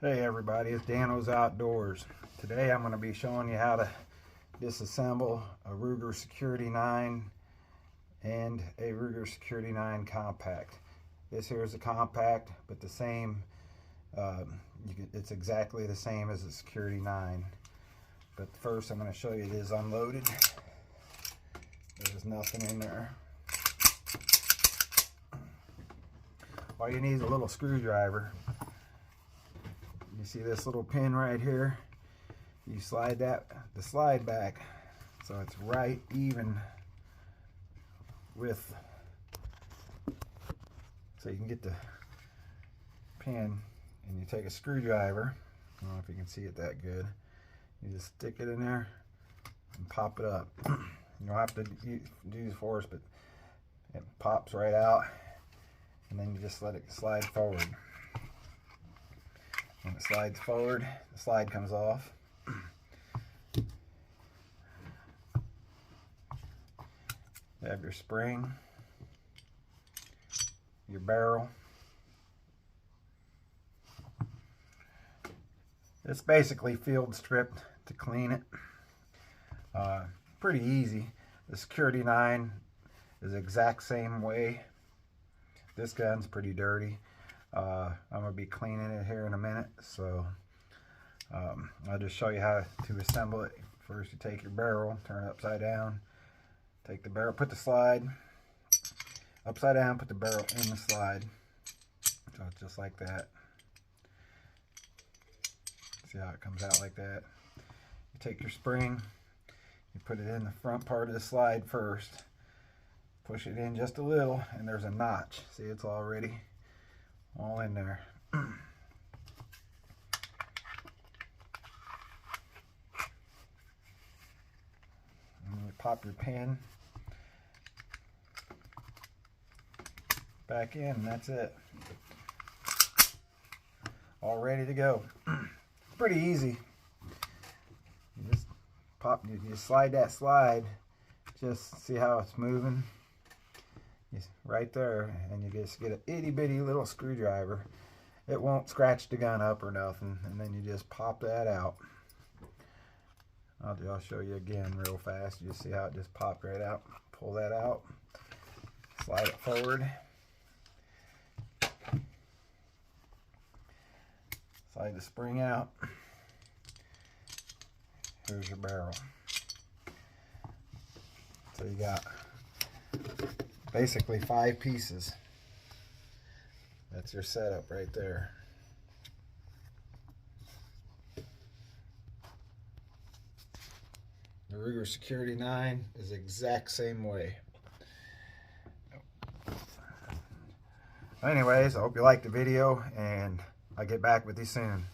Hey everybody, it's Dano's Outdoors. Today I'm going to be showing you how to disassemble a Ruger Security 9 and a Ruger Security 9 compact. This here is a compact, but the same, it's exactly the same as the Security 9. But first I'm going to show you it is unloaded. There's nothing in there. All you need is a little screwdriver. You see this little pin right here? You slide the slide back so it's right even with, so you can get the pin, and you take a screwdriver. I don't know if you can see it that good. You just stick it in there and pop it up. You don't have to use force, but it pops right out, and then you just let it slide forward. When it slides forward, the slide comes off. You have your spring, your barrel. It's basically field stripped to clean it. Pretty easy. The Security 9 is the exact same way. This gun's pretty dirty. I'm going to be cleaning it here in a minute, so I'll just show you how to assemble it. First, you take your barrel, turn it upside down, take the barrel, put the slide upside down, put the barrel in the slide, so it's just like that. See how it comes out like that? You take your spring, you put it in the front part of the slide first, push it in just a little, and there's a notch. See, it's already all in there. And you pop your pin back in, and that's it. All ready to go. Pretty easy. You just you slide that slide, just see how it's moving. Right there, and you just get an itty bitty little screwdriver. It won't scratch the gun up or nothing, and then you just pop that out. I'll show you again real fast. You just see how it just popped right out. Pull that out, slide it forward, slide the spring out. Here's your barrel. So you got basically 5 pieces. That's your setup right there. The Ruger Security 9 is the exact same way. Anyways, I hope you liked the video, and I'll get back with you soon.